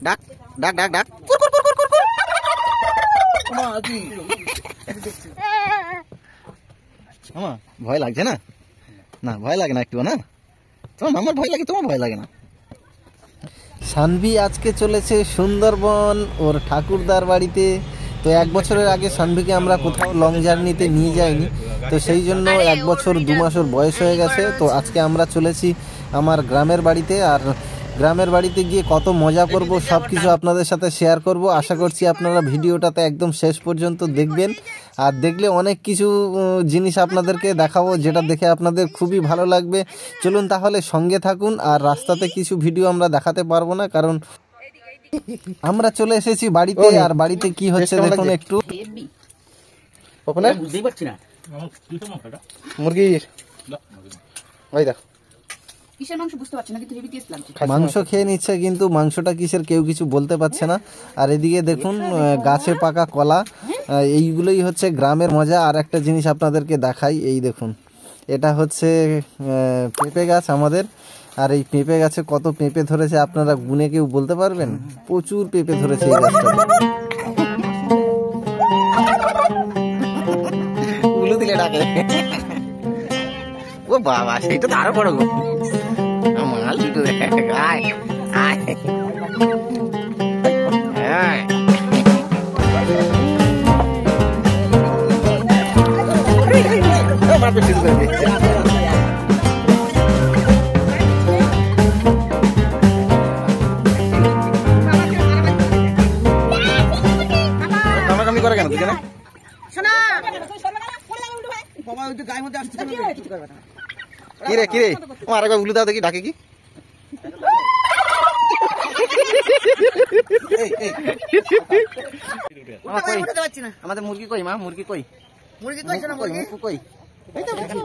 ডাক ডাক ডাক ডাক ভয় লাগছে না? না ভয় লাগে না একটু না? তোমার আমার ভয় লাগে, তোমার ভয় লাগে না? সানভি আজকে চলেছে সুন্দরবন ওর ঠাকুরদার বাড়িতে। তো 1 বছরের আগে সানভিকে আমরা কোথাও লং জার্নিতে নিয়ে যাইনি, তো সেই জন্য 1 বছর 2 মাস ওর বয়স হয়ে গেছে। তো আজকে আমরা চলেছি আমার গ্রামের বাড়িতে, আর গ্রামের বাড়িতে গিয়ে কত মজা করব সব কিছু আপনাদের সাথে শেয়ার করব। আশা করছি আপনারা ভিডিওটাতে একদম শেষ পর্যন্ত দেখবেন, আর দেখলে অনেক কিছু জিনিস আপনাদেরকে দেখাবো যেটা দেখে আপনাদের খুবই ভালো লাগবে। চলুন তাহলে সঙ্গে থাকুন। আর রাস্তাতে কিছু ভিডিও আমরা দেখাতে পারবো না, কারণ আমরা চলে এসেছি বাড়িতে। আর বাড়িতে কি হচ্ছে দেখুন একটু। বুঝতেই পারছি না মুরগির ওই দেখ কিসের মাংস বুঝতে পারছি না, কিন্তু হেভি টেস্ট লাগছে। মাংস খেয়ে নিচ্ছে, কিন্তু মাংসটা কিসের কেউ কিছু বলতে পারছে না। আর এদিকে দেখুন গাছে পাকা কলা, এইগুলোই হচ্ছে গ্রামের মজা। আর একটা জিনিস আপনাদেরকে দেখাই, এই দেখুন এটা হচ্ছে পেঁপে গাছ আমাদের। আর এই পেঁপে গাছে কত পেঁপে ধরেছে আপনারা গুনে কেউ বলতে পারবেন? প্রচুর পেঁপে ধরেছে এই গাছটা। উলু দিলে ডাকে। ও বাবা, সেইটা তো আরো বড় গো। মাল দুটো আয় আয় করে কেন দুজনে? কিরে কিরে আমার একবার উলু দাও দেখি, ডাকে কি? আমাদের মুরগি কই মা? মুরগি কই?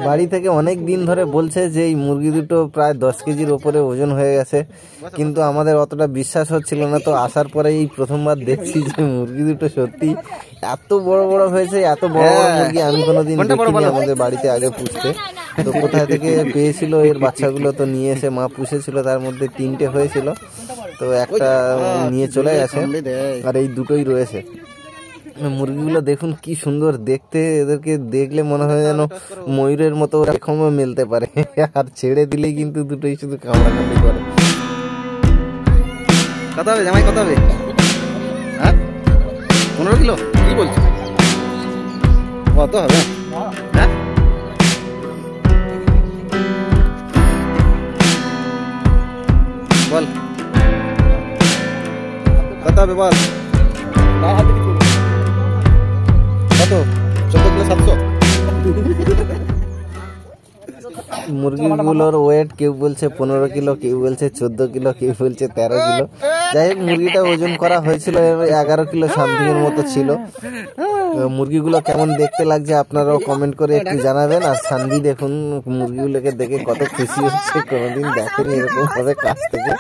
বাড়ি থেকে অনেক দিন ধরে বলছে যে এই মুরগি দুটো প্রায় 10 কেজির ওপরে ওজন হয়ে গেছে, কিন্তু আমাদের অতটা বিশ্বাস হচ্ছিল না। তো আসার পরে এই প্রথমবার দেখছি যে মুরগি দুটো সত্যি এত বড় বড় হয়েছে। এত বড় বড় মুরগি আমি কোনোদিন দেখিনি আমাদের বাড়িতে আগে পুষতে। তো কোথায় থেকে পেয়েছিল এর বাচ্চাগুলো, তো নিয়ে এসে মা পুষেছিল, তার মধ্যে 3টে হয়েছিল, তো একটা নিয়ে চলে গেছে, আর এই দুটোই রয়েছে। মুরগিগুলো দেখুন কি সুন্দর দেখতে, এদেরকে দেখলে মনে হয় যেন ময়ূরের মতো এরকমও মেলতে পারে। আর ছেড়ে দিলেই কিন্তু দুটোই শুধু কামড়াকামড়ি করে। কত হবে জামাই, কত হবে? হ্যাঁ 15 কিলো? কি বলছো? কত হবে? হ্যাঁ বল কত হবে বল। কত? 14 কিলো 700? মুরগিগুলোর ওয়েট কেউ বলছে 15 কিলো, কেউ বলছে 14 কিলো, কেউ বলছে 13 কিলো। যাই হোক মুরগিটা ওজন করা হয়েছিল 11 কিলো সামথিং এর মতো ছিল। মুরগিগুলো কেমন দেখতে লাগছে আপনারাও কমেন্ট করে একটু জানাবেন। আর সানভি দেখুন মুরগিগুলোকে দেখে কত খুশি হচ্ছে, কোনোদিন দেখেনি এরকম ভাবে কাছ থেকে।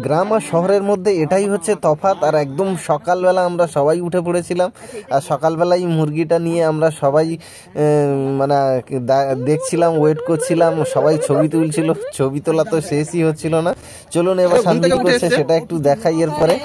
গ্রাম আর শহরের মধ্যে এটাই হচ্ছে তফাৎ। আর একদম সকালবেলা আমরা সবাই উঠে পড়েছিলাম, আর সকালবেলায় মুরগিটা নিয়ে আমরা সবাই মানে দেখছিলাম, ওয়েট করছিলাম, সবাই ছবি তুলছিল। ছবি তোলা তো শেষই হচ্ছিল না। চলুন এবার শান্তি করছে সেটা একটু দেখাই এরপরে।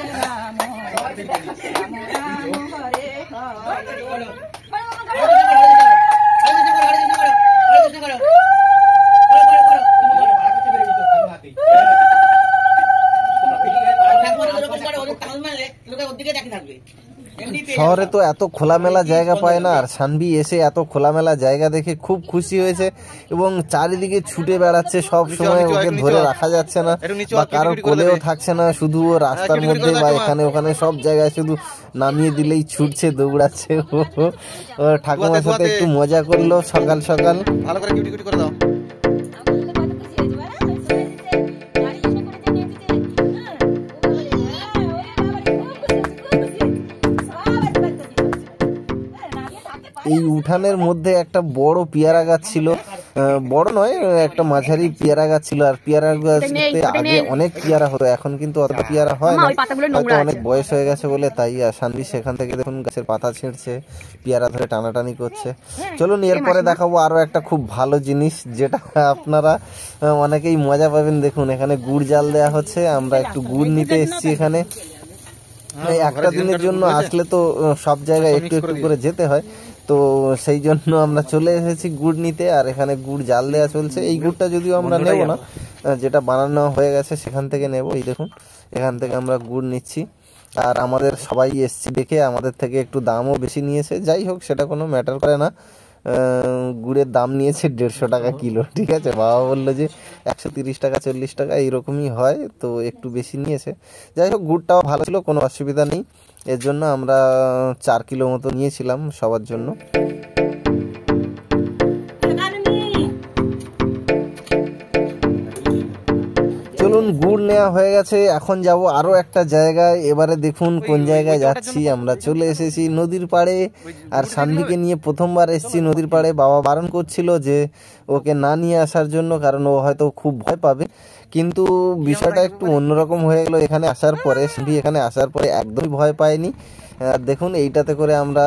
শহরে তো এত খোলামেলা জায়গা পায় না, আর সানভি এসে এত খোলামেলা জায়গা দেখে খুব খুশি হয়েছে এবং চারিদিকে ছুটে বেড়াচ্ছে। সব সময় ওকে ধরে রাখা যাচ্ছে না বা কারোর কোলেও থাকছে না, শুধু ও রাস্তার মধ্যে বা এখানে ওখানে সব জায়গায় শুধু নামিয়ে দিলেই ছুটছে, দৌড়াচ্ছে। ও ঠাকুমার সাথে একটু মজা করলো সকাল সকাল। ভালো করে কিউটি কিউটি করে দাও। এই উঠানের মধ্যে একটা বড় পেয়ারা গাছ ছিল, বড় নয়, একটা মাঝারি পেয়ারা গাছ ছিল। আর পেয়ারা গাছতে আগে অনেক পেয়ারা হতো, এখন কিন্তু অতটা পেয়ারা হয় না, হয়তো অনেক বয়স হয়ে গেছে বলে তাই। আর সানভি সেখান থেকে দেখুন গাছের পাতা ছিঁড়ছে, পেয়ারা ধরে টানাটানি করছে। চলুন এরপরে দেখাবো আরো একটা খুব ভালো জিনিস, যেটা আপনারা অনেকেই মজা পাবেন। দেখুন এখানে গুড় জাল দেওয়া হচ্ছে, আমরা একটু গুড় নিতে এসেছি এখানে। একটা দিনের জন্য আসলে তো সব জায়গায় একটু একটু করে যেতে হয়, তো সেই জন্য আমরা চলে এসেছি গুড় নিতে। আর এখানে গুড় জাল দেওয়া চলছে। এই গুড়টা যদিও আমরা নেব না, যেটা বানানো হয়ে গেছে সেখান থেকে নেব। এই দেখুন এখান থেকে আমরা গুড় নিচ্ছি। আর আমাদের সবাই এসছি দেখে আমাদের থেকে একটু দামও বেশি নিয়েছে, যাই হোক সেটা কোনো ম্যাটার করে না। গুড়ের দাম নিয়েছে 150 টাকা কিলো, ঠিক আছে। বাবা বললো যে 130 টাকা 40 টাকা এইরকমই হয়, তো একটু বেশি নিয়েছে। যাই হোক গুড়টাও ভালো ছিল, কোনো অসুবিধা নেই। এর জন্য আমরা 4 কিলো মতো নিয়েছিলাম সবার জন্য। চলুন গুড় নেওয়া হয়ে গেছে, এখন যাব আরো একটা জায়গায়। এবারে দেখুন কোন জায়গায় যাচ্ছি। আমরা চলে এসেছি নদীর পাড়ে। আর সানভিকে নিয়ে প্রথমবার এসেছি নদীর পাড়ে। বাবা বারণ করছিল যে ওকে না নিয়ে আসার জন্য, কারণ ও হয়তো খুব ভয় পাবে। কিন্তু বিষয়টা একটু অন্যরকম হয়ে গেল এখানে আসার পরে। সানভি এখানে আসার পরে একদমই ভয় পায়নি। আর দেখুন এইটাতে করে আমরা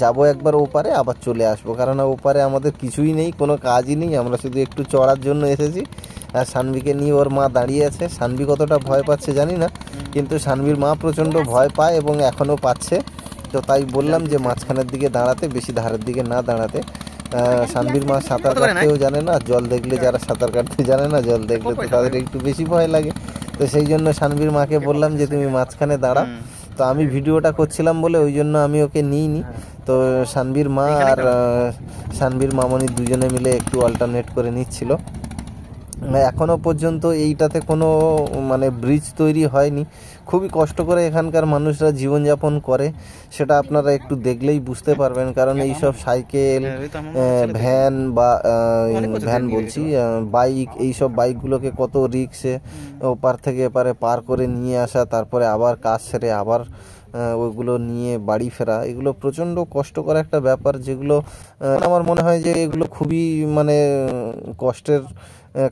যাব একবার ওপারে, আবার চলে আসবো, কারণ ওপারে আমাদের কিছুই নেই, কোনো কাজই নেই, আমরা শুধু একটু চড়ার জন্য এসেছি। আর সানভিকে নিয়ে ওর মা দাঁড়িয়ে আছে। সানভি কতটা ভয় পাচ্ছে জানি না, কিন্তু সানভির মা প্রচণ্ড ভয় পায় এবং এখনও পাচ্ছে। তো তাই বললাম যে মাঝখানের দিকে দাঁড়াতে, বেশি ধারের দিকে না দাঁড়াতে। সানভির মা সাঁতার কাটতেও জানে না, জল দেখলে যারা সাঁতার কাটতে জানে না, জল দেখলে তো তাদের একটু বেশি ভয় লাগে। তো সেই জন্য সানভির মাকে বললাম যে তুমি মাঝখানে দাঁড়াও। তো আমি ভিডিওটা করছিলাম বলে ওই জন্য আমি ওকে নিইনি। তো সানভির মা আর সানভির মামনি দুজনে মিলে একটু অল্টারনেট করে নিচ্ছিল। এখনো পর্যন্ত এইটাতে কোনো মানে ব্রিজ তৈরি হয়নি, খুবই কষ্ট করে এখানকার মানুষরা জীবনযাপন করে, সেটা আপনারা একটু দেখলেই বুঝতে পারবেন। কারণ এইসব সাইকেল, ভ্যান বা ভ্যান বলছি বাইক, এইসব বাইকগুলোকে কত রিক্সে ওপার থেকে এপারে পার করে নিয়ে আসা, তারপরে আবার কাজ সেরে আবার ওইগুলো নিয়ে বাড়ি ফেরা, এগুলো প্রচণ্ড কষ্টকর একটা ব্যাপার। যেগুলো আমার মনে হয় যে এগুলো খুবই মানে কষ্টের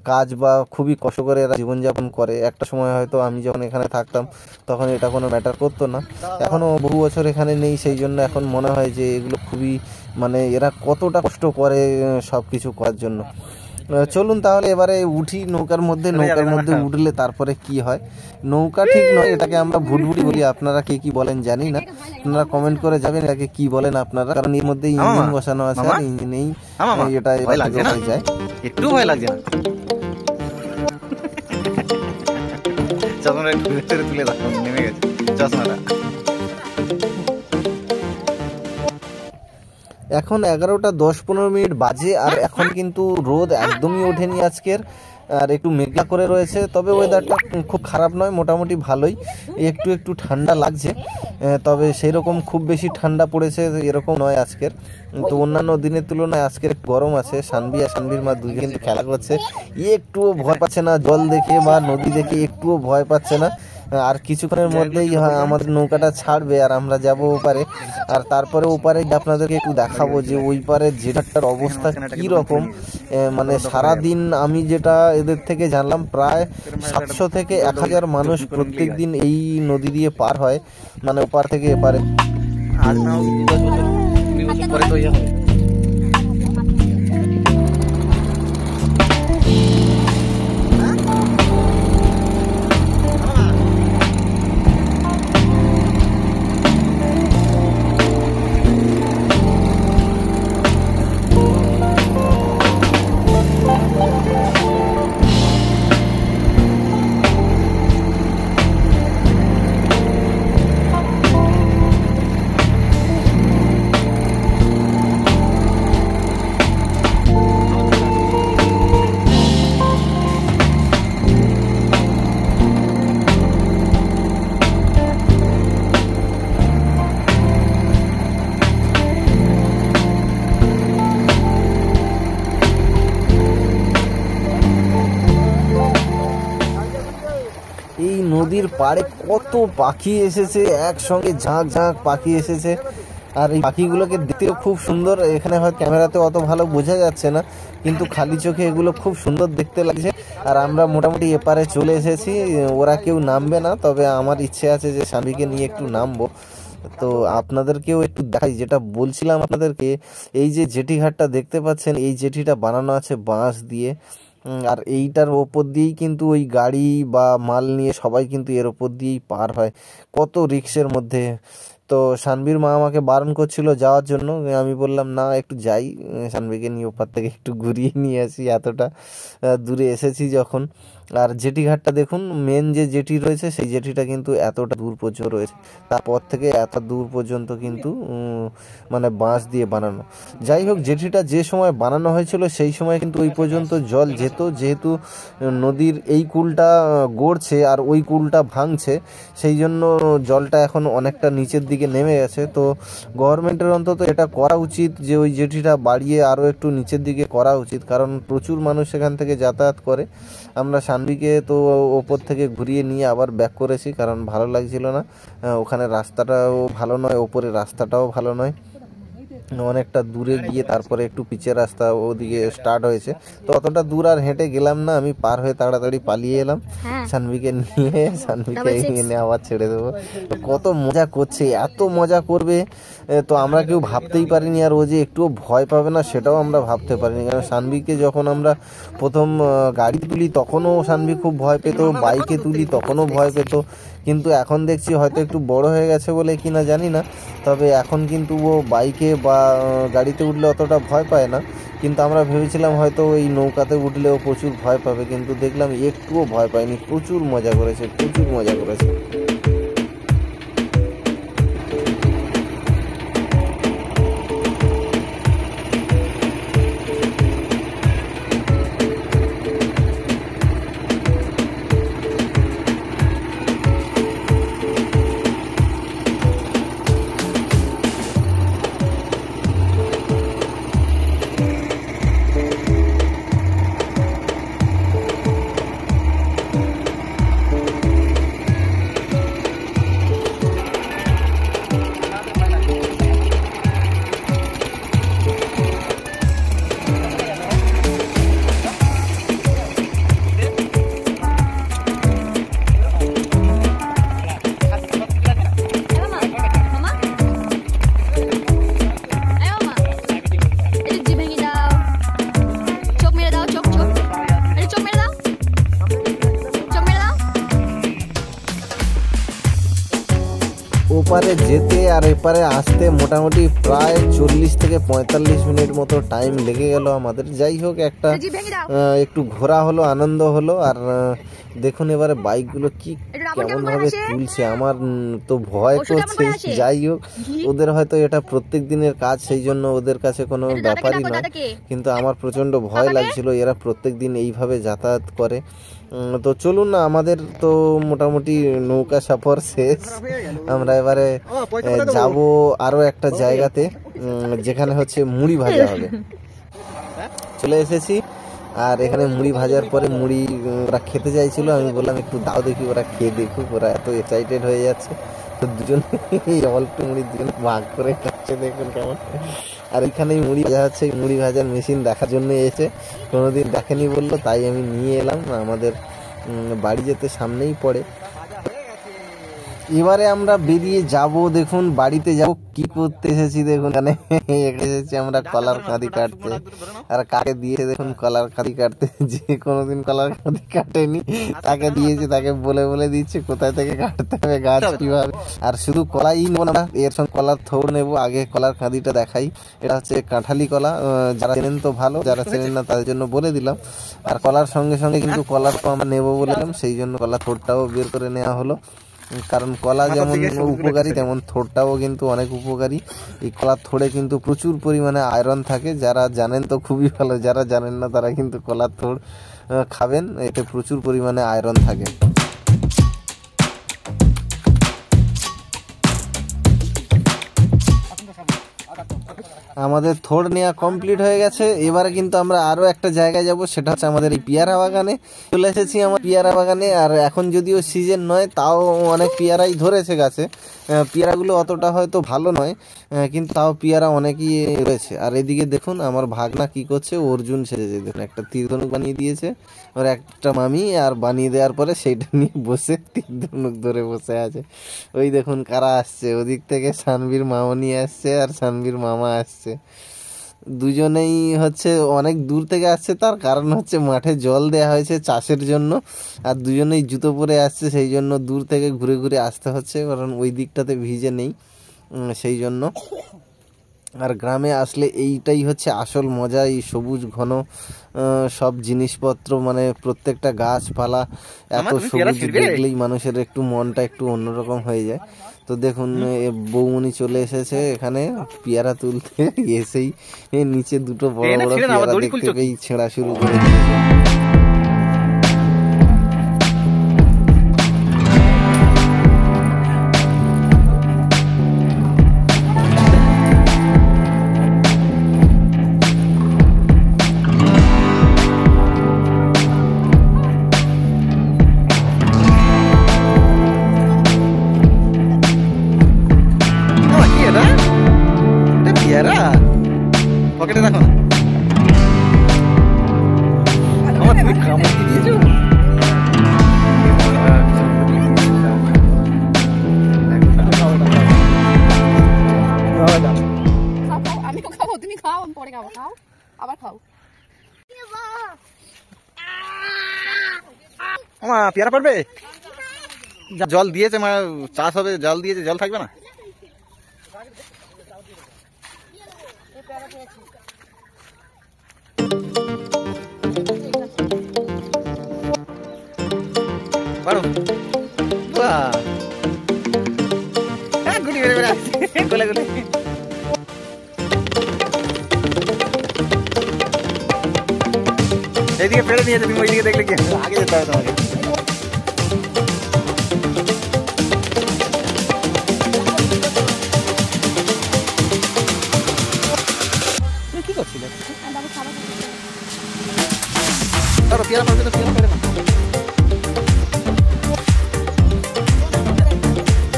কাজ বা খুবই কষ্ট করে এরা জীবনযাপন করে। একটা সময় হয়তো আমি যখন এখানে থাকতাম তখন এটা কোনো ম্যাটার করতো না, এখনও বহু বছর এখানে নেই, সেই জন্য এখন মনে হয় যে এগুলো খুবই মানে এরা কতটা কষ্ট করে সব কিছু করার জন্য। চলুন তাহলে এবারে উঠি নৌকার মধ্যে। নৌকার মধ্যে উঠলে তারপরে কি হয়, নৌকা ঠিক নয়, এটাকে আমরা ভুটভুটি বলি। আপনারা কে কি বলেন জানি না, আপনারা কমেন্ট করে যাবেন এটাকে কি বলেন আপনারা, কারণ এর মধ্যে ইঞ্জিন বসানো আছে, আর ইঞ্জিনেই এটা হয়ে যায়। একটু ভয় লাগছে না? চশমাটা একটু তুলে দাও, নেমে গেছে চশমাটা। এখন 11টা 10-15 বাজে, আর এখন কিন্তু রোদ একদমই ওঠেনি আজকের, আর একটু মেঘলা করে রয়েছে। তবে ওয়েদারটা খুব খারাপ নয়, মোটামুটি ভালোই, একটু একটু ঠান্ডা লাগছে, তবে সেই রকম খুব বেশি ঠান্ডা পড়েছে এরকম নয় আজকের। তো অন্যান্য দিনের তুলনায় আজকের গরম আছে। সানভি আর সানভির মা দুজন কিন্তু খেলা করছে, একটুও ভয় পাচ্ছে না, জল দেখে বা নদী দেখে একটুও ভয় পাচ্ছে না। আর কিছুক্ষণের মধ্যেই আমাদের নৌকাটা ছাড়বে আর আমরা যাব ওপারে। আর তারপরে ওপারে আপনাদেরকে একটু দেখাবো যে ওই পারের জেলাটার অবস্থা কি রকম। মানে সারাদিন আমি যেটা এদের থেকে জানলাম, প্রায় 700 থেকে 1000 মানুষ প্রত্যেক দিন এই নদী দিয়ে পার হয়, মানে ওপার থেকে এপারে। আজ না হোক 10 বছর 20 বছর পরে তো ইয়ে হবে। এই নদীর পাড়ে কত পাখি এসেছে একসঙ্গে, ঝাঁক ঝাঁক পাখি এসেছে। আর এই পাখিগুলোকে দেখতেও খুব সুন্দর। এখানে হয় ক্যামেরাতে অত ভালো বোঝা যাচ্ছে না, কিন্তু খালি চোখে এগুলো খুব সুন্দর দেখতে লাগছে। আর আমরা মোটামুটি এপারে চলে এসেছি, ওরা কেউ নামবে না, তবে আমার ইচ্ছে আছে যে সানভিকে নিয়ে একটু নামবো। তো আপনাদেরকেও একটু দেখাই, যেটা বলছিলাম আপনাদেরকে, এই যে জেটি ঘাটটা দেখতে পাচ্ছেন, এই জেটিটা বানানো আছে বাঁশ দিয়ে। আর এইটার ওপর দিয়েই কিন্তু ওই গাড়ি বা মাল নিয়ে সবাই কিন্তু এর ওপর দিয়েই পার হয়, কত রিক্সের মধ্যে। তো সানভীর মা আমাকে বারণ করছিল যাওয়ার জন্য, আমি বললাম না একটু যাই, সানভীকে নিয়ে ওপার থেকে একটু ঘুরিয়ে নিয়ে আসি, এতটা দূরে এসেছি যখন। আর জেটি ঘাটটা দেখুন, মেন যে জেটি রয়েছে সেই জেটিটা কিন্তু এতটা দূর পর্যন্ত রয়েছে, তারপর থেকে এত দূর পর্যন্ত কিন্তু মানে বাঁশ দিয়ে বানানো। যাই হোক, জেটিটা যে সময় বানানো হয়েছিল সেই সময় কিন্তু ওই পর্যন্ত জল যেত, যেহেতু নদীর এই কূলটা গড়ছে আর ওই কূলটা ভাঙছে, সেই জন্য জলটা এখন অনেকটা নিচের দিকে নেমে গেছে। তো গভর্নমেন্টের অন্তত এটা করা উচিত যে ওই জেটিটা বাড়িয়ে আরও একটু নিচের দিকে করা উচিত, কারণ প্রচুর মানুষ সেখান থেকে যাতায়াত করে। আমরা সানভিকে তো ওপর থেকে ঘুরিয়ে নিয়ে আবার ব্যাক করেছি, কারণ ভালো লাগছিল না, ওখানে রাস্তাটাও ভালো নয়, ওপরে রাস্তাটাও ভালো নয়, অনেকটা দূরে গিয়ে তারপরে একটু পিচের রাস্তা ওদিকে স্টার্ট হয়েছে। তো অতটা দূর আর হেঁটে গেলাম না, আমি পার হয়ে তাড়াতাড়ি পালিয়ে এলাম সানভিকে নিয়ে। সানভিকে এনে আবার ছেড়ে দেবো। কত মজা করছে, এত মজা করবে তো আমরা কেউ ভাবতেই পারিনি। আর ও যে একটুও ভয় পাবে না সেটাও আমরা ভাবতে পারিনি, কারণ সানভিকে যখন আমরা প্রথম গাড়ি তুলি তখনও সানভি খুব ভয় পেত, বাইকে তুলি তখনও ভয় পেত, কিন্তু এখন দেখছি হয়তো একটু বড় হয়ে গেছে বলে কিনা জানি না, তবে এখন কিন্তু ও বাইকে বা গাড়িতে উঠলে অতটা ভয় পায় না। কিন্তু আমরা ভেবেছিলাম হয়তো এই নৌকাতে উঠলেও প্রচুর ভয় পাবে, কিন্তু দেখলাম একটুও ভয় পায়নি, প্রচুর মজা করেছে, প্রচুর মজা করেছে। ওপারে যেতে আর এপারে আসতে মোটামুটি প্রায় 40 থেকে 45 মিনিট মতো টাইম লেগে গেল আমাদের। যাই হোক, একটা একটু ঘোরা হলো, আনন্দ হলো। আর দেখুন এবারে বাইকগুলো কি কেমন ভাবে তুলছে, আমার তো ভয় করছে। যাই হোক, ওদের হয়তো এটা প্রত্যেক দিনের কাজ, সেই জন্য ওদের কাছে কোনো ব্যাপারই না, কিন্তু আমার প্রচন্ড ভয় লাগছিল, এরা প্রত্যেক দিন এইভাবে যাতায়াত করে। তো চলুন না, আমাদের তো মোটামুটি নৌকা সফর শেষ। আমরা এবারে যাব আরো একটা জায়গাতে, যেখানে হচ্ছে মুড়ি ভাজা হবে। চলে এসেছি, আর এখানে মুড়ি ভাজার পরে মুড়ি ওরা খেতে চাইছিল, আমি বললাম একটু দাও দেখি, ওরা খেয়ে দেখুক, ওরা এত এক্সাইটেড হয়ে যাচ্ছে। তো দুজন অল্প মুড়ি দুজন ভাগ করে খাচ্ছে, দেখুন কেমন। আর এখানেই মুড়ি ভাজা হচ্ছে, মুড়ি ভাজার মেশিন দেখার জন্য এসে, কোনোদিন দেখেনি বললো, তাই আমি নিয়ে এলাম। আমাদের বাড়ি যেতে সামনেই পড়ে। এবারে আমরা বেরিয়ে যাব, দেখুন বাড়িতে যাব। কি করতে এসেছি দেখুন, এখানে এসেছি আমরা কলার কাঁদি কাটতে। আর কাকে দিয়েছে দেখুন কলার কাঁদি কাটতে, যে কোনোদিন কলার কাঁদি কাটেনি তাকে দিয়েছে, তাকে বলে বলে দিচ্ছে কোথায় থেকে কাটতে হবে, গাছ কিভাবে। আর শুধু কলাই নেবো না, এর সঙ্গে কলার থোড় নেবো। আগে কলার কাঁদিটা দেখাই, এটা হচ্ছে কাঁঠালি কলা, যারা চেনেন তো ভালো, যারা চেনেন না তাদের জন্য বলে দিলাম। আর কলার সঙ্গে সঙ্গে কিন্তু কলার তো আমরা নেবো বললাম, সেই জন্য কলার থোড়টাও বের করে নেওয়া হলো। কারণ কলা যেমন উপকারী, তেমন থোড়টাও কিন্তু অনেক উপকারী। এই কলার থোড়ে কিন্তু প্রচুর পরিমাণে আয়রন থাকে, যারা জানেন তো খুবই ভালো, যারা জানেন না তারা কিন্তু কলার থোড় খাবেন, এতে প্রচুর পরিমাণে আয়রন থাকে। আমাদের থোড় নেওয়া কমপ্লিট হয়ে গেছে। এবারে কিন্তু আমরা আরো একটা জায়গায় যাব, সেটা হচ্ছে আমাদের এই পেয়ারা বাগানে। চলে এসেছি আমার পেয়ারা বাগানে। আর এখন যদিও সিজন নয়, তাও অনেক পেয়ারাই ধরেছে গাছে। পেয়ারাগুলো অতটা হয়তো ভালো নয়, কিন্তু তাও পেয়ারা অনেকই রয়েছে। আর এদিকে দেখুন আমার ভাগনা কি করছে, অর্জুন সেজেছে। দেখুন একটা তীর ধনুক বানিয়ে দিয়েছে ওর একটা মামি, আর বানিয়ে দেওয়ার পরে সেইটা নিয়ে বসে তীর ধনুক ধরে বসে আছে। ওই দেখুন কারা আসছে, ওদিক থেকে সানভীর মামনি আসছে আর সানভীর মামা আসছে। দুজনেই হচ্ছে অনেক দূর থেকে আসছে, তার কারণ হচ্ছে মাঠে জল দেওয়া হয়েছে চাষের জন্য। আর দুজনেই জুতো পরে আসছে, সেই জন্য দূর থেকে ঘুরে ঘুরে আসতে হচ্ছে, কারণ ওই দিকটাতে ভিজে নেই সেই জন্য। আর গ্রামে আসলে এইটাই হচ্ছে আসল মজা, এই সবুজ ঘন সব জিনিসপত্র, মানে প্রত্যেকটা গাছপালা এত সবুজ দেখলেই মানুষের একটু মনটা একটু অন্যরকম হয়ে যায়। তো দেখুন বৌমনি চলে এসেছে এখানে পেয়ারা তুলতে, এসেই নিচে দুটো বড় বড় পেয়ারা দেখতে পেয়ে ছেঁড়া শুরু করে দিয়েছে। পকেটে রাখো না, আমার তুমি কামড় দিয়েছো। আমিও খাবো, তুমি খাও, আমি পরে খাবো। খাও, আবার খাও। মা পেয়ারা পারবে? জল দিয়েছে মা, চাষ হবে, জল দিয়েছে, জল থাকবে না? পারো? বাহ, গুটি বেড়ে বেড়ে আসছে গোলে গোলে। এইদিকে পেড়ে নিয়েছে, তুমি ওইদিকে দেখলে কি আগে যেতে হবে তোমাকে। কি করছিলে? পেয়ারা পারবে তো, পেয়ারা পারবে না।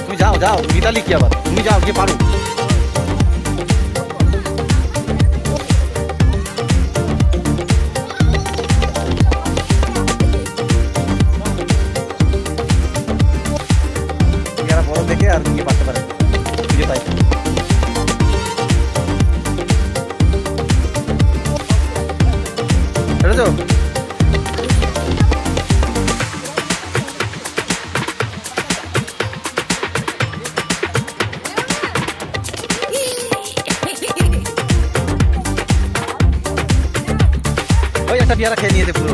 তুমি যাও যাও, মিতালি কি আবার, তুমি যাও গিয়ে পারো। পেয়ারা বড় দেখে আর কি পারতে পারে, বুঝে পাই। বুঝেছো? ওই একটা পেয়ারা খেয়ে নিয়েছে পুরো,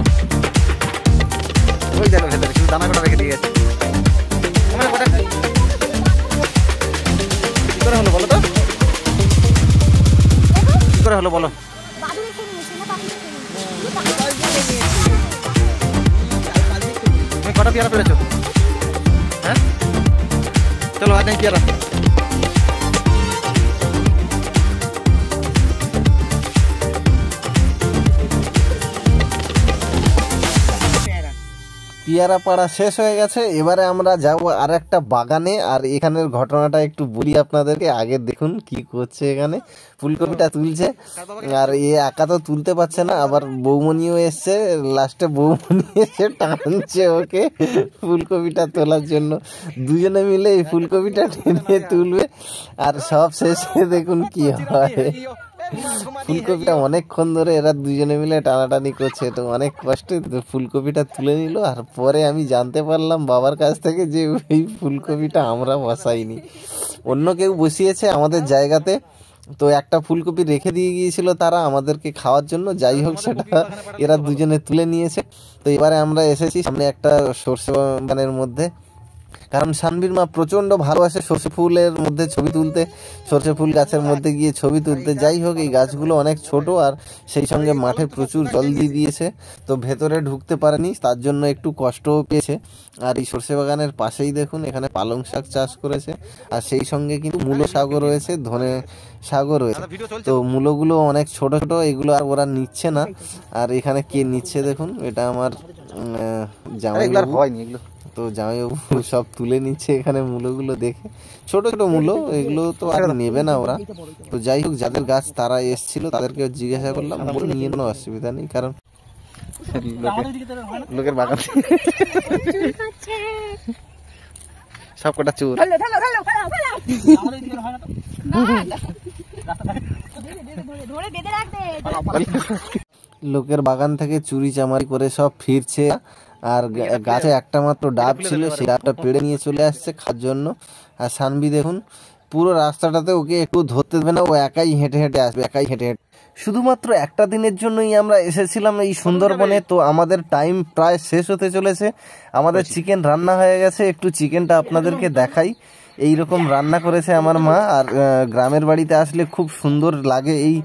ওই দেখো ভেতরে শুধু দানা কটা রেখে দিয়ে গেছে। কি করে হলো বলো তো, কি করে হলো বলো? তুমি কটা পেয়ারা পেরেছো? হ্যাঁ চলো আর নেই পেয়ারা। পেয়ারা পাড়া শেষ হয়ে গেছে, এবারে আমরা যাব আর একটা বাগানে। আর এখানের ঘটনাটা একটু বলি আপনাদেরকে। আগে দেখুন কি করছে, এখানে ফুলকপিটা তুলছে। আর এ একা তো তুলতে পারছে না, আবার বৌমনিও এসছে, লাস্টে বৌমনি এসে টানছে ওকে ফুলকপিটা তোলার জন্য। দুজনে মিলে এই ফুলকপিটা টেনে তুলবে। আর সব শেষে দেখুন কি হয়, ফুলকপিটা অনেকক্ষণ ধরে এরা দুজনে মিলে টানাটানি করছে, তো অনেক কষ্টে ফুলকপিটা তুলে নিল। আর পরে আমি জানতে পারলাম বাবার কাছ থেকে যে এই ফুলকপিটা আমরা বসাইনি, অন্য কেউ বসিয়েছে আমাদের জায়গাতে। তো একটা ফুলকপি রেখে দিয়ে গিয়েছিল তারা আমাদেরকে খাওয়ার জন্য, যাই হোক সেটা এরা দুজনে তুলে নিয়েছে। তো এবারে আমরা এসেছি সামনে একটা সর্ষে বাগানের মধ্যে। কারণ সানভীর মা প্রচণ্ড ভালোবাসে সর্ষে ফুলের মধ্যে ছবি তুলতে, সর্ষে ফুল গাছের মধ্যে গিয়ে ছবি তুলতে। যাই হোক, এই গাছগুলো অনেক ছোট আর সেই সঙ্গে মাঠে প্রচুর জল দিয়ে দিয়েছে, তো ভেতরে ঢুকতে পারেনি, তার জন্য একটু কষ্টও পেয়েছে। আর এই সর্ষে বাগানের পাশেই দেখুন এখানে পালং শাক চাষ করেছে, আর সেই সঙ্গে কিন্তু মূলো শাকও রয়েছে, ধনে শাকও রয়েছে। তো মূলোগুলো অনেক ছোট ছোট, এগুলো আর ওরা নিচ্ছে না। আর এখানে কে নিচ্ছে দেখুন, এটা আমার জামাইবাবু। হয়নি এগুলো, তো জামাইবাবু সব তুলে নিচ্ছে এখানে মূলোগুলো দেখে, ছোট ছোট মূলো, এগুলো তো আর নেবে না ওরা। তো যাই হোক, যাদের গাছ তারা এসছিল, তাদেরকে জিজ্ঞাসা করলাম, বলে নিয়ে কোনো অসুবিধা নেই, কারণ লোকের বাগান সব কটা চোর। লোকের বাগান থেকে চুরি চামারি করে সব ফিরছে, আর গাছে একটা মাত্র ডাব ছিল, সেই ডাবটা পেড়ে নিয়ে চলে আসছে খাওয়ার জন্য। আর সানভি দেখুন পুরো রাস্তাটাতে ওকে একটু ধরতে দেবে না, ও একাই হেঁটে হেঁটে আসবে, একাই হেঁটে হেঁটে। শুধুমাত্র একটা দিনের জন্যই আমরা এসেছিলাম এই সুন্দরবনে, তো আমাদের টাইম প্রায় শেষ হতে চলেছে। আমাদের চিকেন রান্না হয়ে গেছে, একটু চিকেনটা আপনাদেরকে দেখাই। এই রকম রান্না করেছে আমার মা। আর গ্রামের বাড়িতে আসলে খুব সুন্দর লাগে এই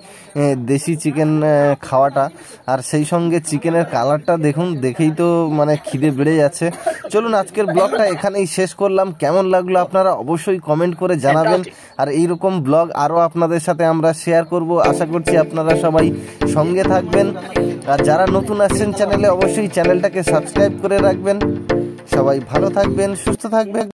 দেশি চিকেন খাওয়াটা, আর সেই সঙ্গে চিকেনের কালারটা দেখুন, দেখেই তো মানে খিদে বেড়ে যাচ্ছে। চলুন আজকের ব্লগটা এখানেই শেষ করলাম। কেমন লাগলো আপনারা অবশ্যই কমেন্ট করে জানাবেন, আর এই রকম ব্লগ আরও আপনাদের সাথে আমরা শেয়ার করব। আশা করছি আপনারা সবাই সঙ্গে থাকবেন, আর যারা নতুন আসছেন চ্যানেলে অবশ্যই চ্যানেলটাকে সাবস্ক্রাইব করে রাখবেন। সবাই ভালো থাকবেন, সুস্থ থাকবেন।